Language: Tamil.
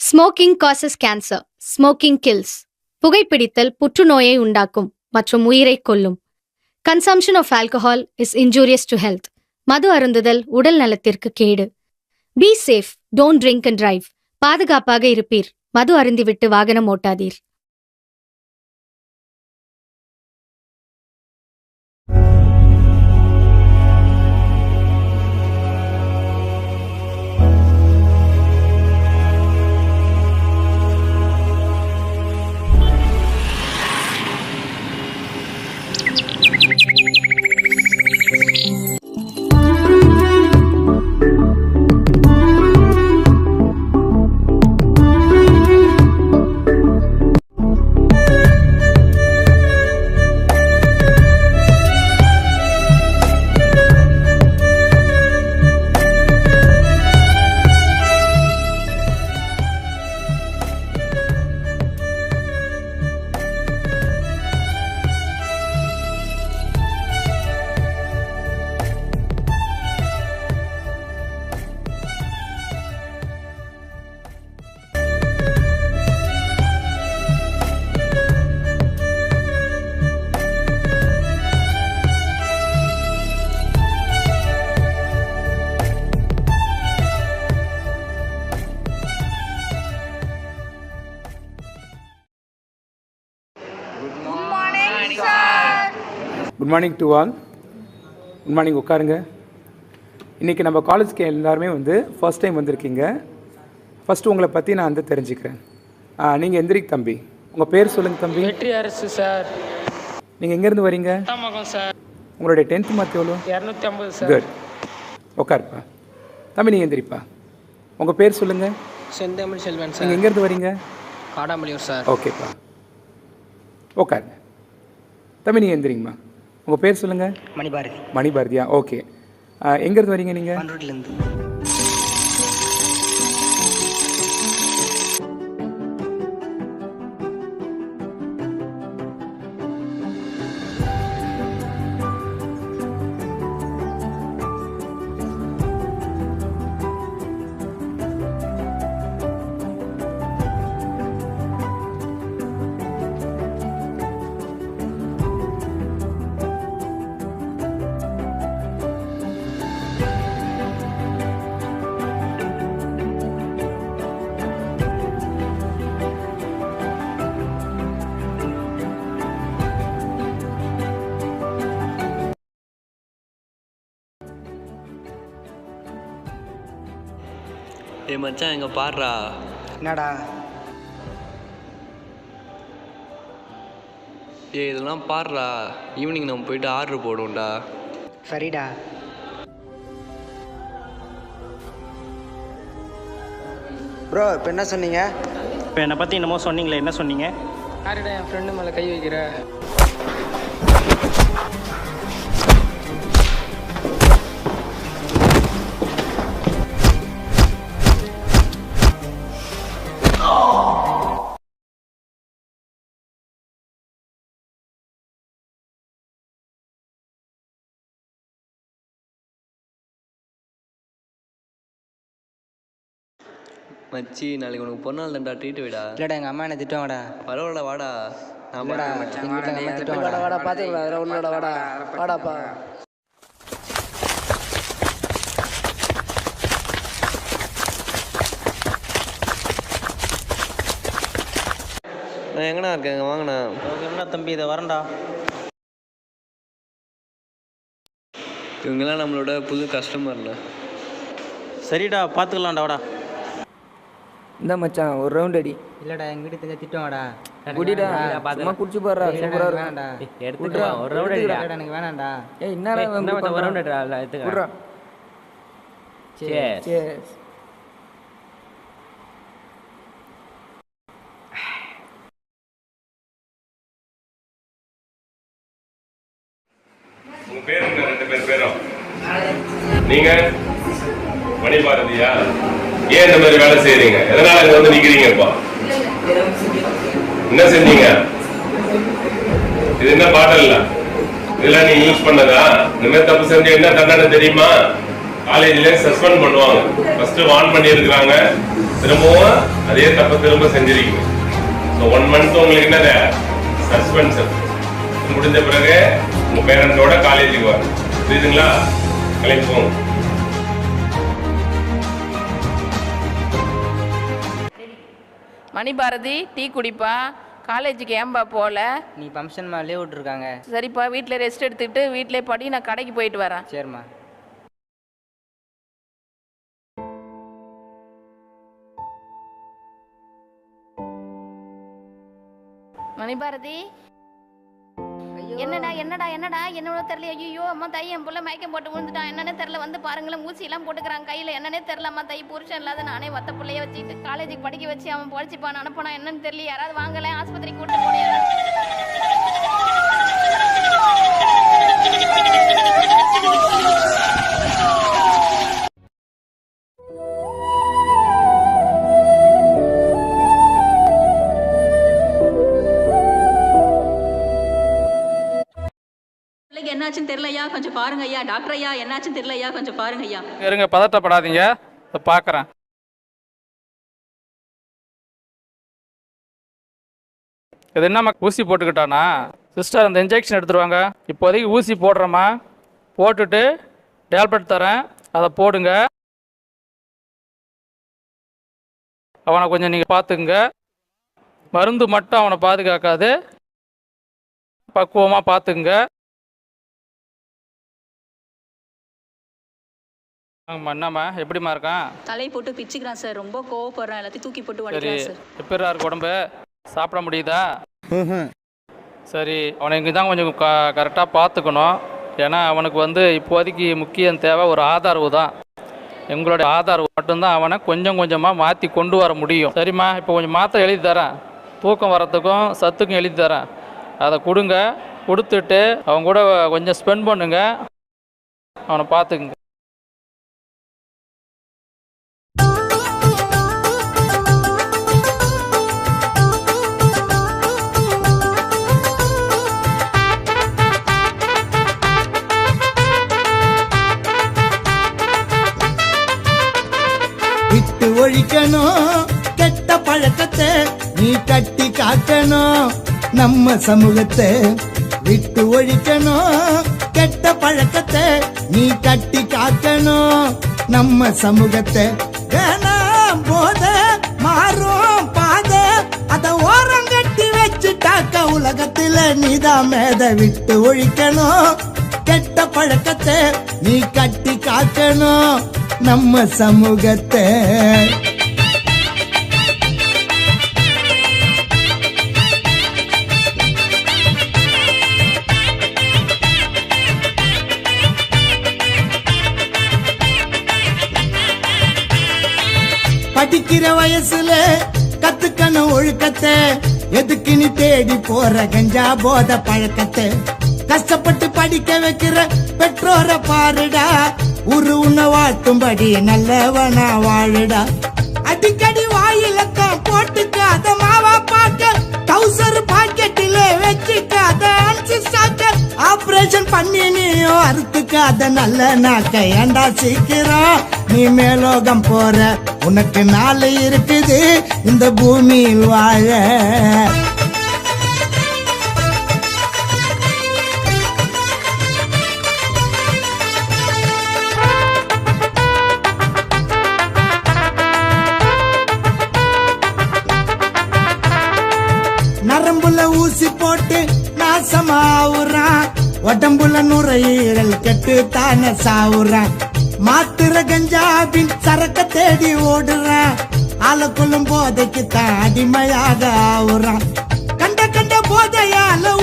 Smoking causes cancer. Smoking kills. புகைப்பிடித்தல் புற்றுநோயை உண்டாக்கும் மற்றும் உயிரை கொல்லும். Consumption of alcohol is injurious to health. மது அருந்துதல் உடல் நலத்திற்கு கேடு. Be safe, don't drink and drive. பாதுகாப்பாக இருப்பீர். மது அருந்திவிட்டு வாகனம் ஓட்டாதீர். Good morning to all. Good morning, உட்காருங்க. இன்றைக்கி நம்ம காலேஜ்க்கு எல்லாருமே ஃபர்ஸ்ட் டைம் வந்திருக்கீங்க. ஃபஸ்ட்டு உங்களை பற்றி நான் தெரிஞ்சுக்கிறேன். நீங்கள் எந்திரிக் தம்பி, உங்கள் பேர் சொல்லுங்கள் தம்பி. வெற்றி அரசு சார். நீங்கள் எங்கேருந்து வரீங்க? சார். உங்களுடைய 10th மார்க் எவ்வளோ? 250 சார். குட், உட்காருப்பா. தம்பி நீங்கள் எந்திரிப்பா. உங்கள் பேர் சொல்லுங்கள். செந்தமிழ் செல்வன் சார். நீங்கள் எங்கேருந்து வரீங்க? காடாமலியூர் சார். ஓகேப்பா, உட்காருங்க. தம்பி நீங்கள் எந்திரிங்கம்மா. உங்கள் பேர் சொல்லுங்கள். மணிபாரதி. மணிபாரதியா? ஓகே. எங்கேருந்து வரீங்க நீங்கள்? பண்ருட்டிலேருந்து. ஏய் மச்சான், இங்கே பாடுறா. என்னடா? ஏய் இதெல்லாம் பாடுறா. ஈவினிங் நம்ம போயிட்டு ஆர்டர் போடுவோம்டா. சரிடா. ப்ரோ இப்போ என்ன சொன்னீங்க? இப்போ என்னை பற்றி என்னமோ சொன்னீங்களே, என்ன சொன்னீங்க? யாருடா என் ஃப்ரெண்டு மேலே கை வைக்கிற? மச்சி, நாளைக்கு உனக்கு பொண்ணால் தான்டா ட்ரீட் விடா. இல்லைடா, எங்கள் அம்மா என்ன திட்டுவாங்கடா. பரவாயில்ல வாடா. நான் இல்லைடா, மச்சான். எங்கள் வீட்டில் அம்மா திட்டுவாங்கடா. வாடா பார்த்துக்கலாம். வேற ஒன்றுடா. வாடா வாடாப்பா. நான் எங்கண்ணா இருக்கேங்க, வாங்கண்ணா. என்ன தம்பி, இதை வரேன்டா. இவங்கெல்லாம் நம்மளோட புது கஸ்டமர்ண்ணா. சரிடா, பார்த்துக்கலாம்டா, வாடா. இந்த மச்சான் ஒரு ரவுண்ட் அடி. இல்லைடா, எங்கள் வீட்டு தெரிஞ்சா திட்டுவாங்கடா. குடிடா, சும்மா குடிச்சு பாடுறா. சூப்பரா இருக்கும். வேணாண்டா. எடுத்துக்கலாம், ஒரு ரவுண்ட் அடிடா. எனக்கு வேணாண்டா. ஏய் என்னடா ஒரு ரவுண்ட் அடிடா, எடுத்துக்கலாம். Cheers. Cheers. உங்க பேர் என்ன? 2 பேரும் நீங்க மணிபாரதியா? ஏன் இந்த மாதிரி வேலை செய்யறீங்க? எதனால இங்க நிக்கிறீங்க? இப்போ என்ன செஞ்சீங்க? இது என்ன பாட்டில் இல்ல, இதெல்லாம் நீ யூஸ் பண்ணதா? இந்த மாதிரி தப்பு செஞ்சு என்ன தண்டனை தெரியுமா? காலேஜ்ல சஸ்பெண்ட் பண்ணுவாங்க. ஃபர்ஸ்ட் வார்ன் பண்ணி இருக்கிறாங்க, திரும்பவும் அதே தப்ப திரும்ப செஞ்சிருக்கீங்க. ஸோ 1 month உங்களுக்கு என்னது சஸ்பென்ஷன். முடிஞ்ச பிறகு உங்க பேரண்டோட காலேஜுக்கு வாங்க. புரியுதுங்களா? கிளம்பி போங்க. மணிபாரதி டீ குடிப்பா. காலேஜுக்கு ஏன்பா போகல? நீ ஃபங்க்ஷன் மேலே விட்டுருக்காங்க. சரிப்பா, வீட்டில் ரெஸ்ட் எடுத்துக்கிட்டு வீட்டிலே படி, நான் கடைக்கு போயிட்டு வரேன். சரிம்மா. மணிபாரதி, என்னடா என்னடா என்னடா என்னோட தெரியல. ஐயோ அம்மா தை, என் புள்ள மயக்கம் போட்டு விழுந்துட்டான். என்னன்னே தெரியல. வந்து பாருங்களேன், ஊசி எல்லாம் போட்டுக்கிறான் கையில. என்னன்னே தெரியல அம்மா. தை புருஷன் இல்லாத நானே ஒத்த பிள்ளைய வச்சுட்டு காலேஜுக்கு படிக்க வச்சு அவன் பொழைச்சிப்பான் அனுப்பினா என்னன்னு தெரியல. யாராவது வாங்கல, ஆஸ்பத்திரிக்கு கூட்டு போனேன். என்னாச்சுன்னு தெரியலையா, கொஞ்சம் பாருங்க ஐயா. டாக்டர் ஐயா, என்னாச்சுன்னு தெரியலையா, கொஞ்சம் பாருங்க ஐயா. இருங்க, பதட்டப்படாதீங்க, பார்க்குறேன். இது என்னம்மா ஊசி போட்டுக்கிட்டானா? சிஸ்டர், அந்த இன்ஜெக்ஷன் எடுத்துருவாங்க. இப்போதைக்கு ஊசி போடுறேம்மா. போட்டுட்டு டேப்லெட் தரேன், அதை போடுங்க. அவனை கொஞ்சம் நீங்கள் பார்த்துக்குங்க. மருந்து மட்டும் அவனை பாதுகாக்காது, பக்குவமாக பார்த்துக்குங்க. என்னம்மா எப்படிமா இருக்கான்? தலை போட்டு பிச்சுக்கிறான் சார். ரொம்ப கோவப்படுறான். எல்லாத்தையும் தூக்கி போட்டு சரி, வடிக்கிறான் சார். எப்படிரா இருக்கு உடம்பு? சாப்பிட முடியுதா? சரி, அவனை இங்கே தான் கொஞ்சம் கரெக்டாக பார்த்துக்கணும். ஏன்னா அவனுக்கு இப்போதைக்கு முக்கியம் தேவை ஒரு ஆதரவு தான். எங்களுடைய ஆதரவு மட்டும்தான் அவனை கொஞ்சம் கொஞ்சமாக மாற்றி கொண்டு வர முடியும். சரிம்மா, இப்போ கொஞ்சம் மாத்திரை எழுதி தரேன். தூக்கம் வரத்துக்கும் சத்துக்கும் எழுதி தரேன். அதை கொடுங்க. கொடுத்துட்டு அவங்க கூட கொஞ்சம் ஸ்பெண்ட் பண்ணுங்க. அவனை பார்த்துக்குங்க. விட்டு ஒழிக்கணும் கெட்ட பழக்கத்தை, நீ கட்டி காக்கணும் நம்ம சமூகத்தை. விட்டு ஒழிக்கணும் கெட்ட பழக்கத்தை, நீ கட்டி காக்கணும் நம்ம சமூகத்தை. வேணாம் போத மாறும் பாத, அத ஓரம் கட்டி வச்சுட்டாக்க உலகத்துல நீதான் மேத. விட்டு ஒழிக்கணும் கெட்ட பழக்கத்தை, நீ கட்டி காக்கணும் நம்ம சமூகத்தை. படிக்கிற வயசுல கத்துக்கணும் ஒழுக்கத்தை, எதுக்கு நீ தேடி போற கஞ்சா போத பழக்கத்தை. கஷ்டப்பட்டு படிக்க வைக்கிற பெற்றோரை பாருடா, உன்னை வாழ்த்தும்படி நல்லவனா வாழுடா. அடிக்கடி வாயிலக்கம் போட்டுக்காத, மாவா பாக்க டவுசர் பாக்கெட்டில வச்சுக்காத, ஆபரேஷன் பண்ணி நீயோ அறுத்துக்காத நல்ல நாக்க. ஏண்டா சீக்கிரம் நீ மேலோகம் போற, உனக்கு நாளை இருக்குது இந்த பூமியில் வாழ. நரம்புல ஊசி போட்டு நாசமாவுறான், உடம்புல நுரையீரல் கெட்டு தானே சாவுறான். மாத்திர கஞ்சாபின் சரக்க தேடி ஓடுறான், ஆளக்குள்ளும் போதைக்கு தான் அடிமையாக ஆவுறான். கண்ட கண்ட போதையால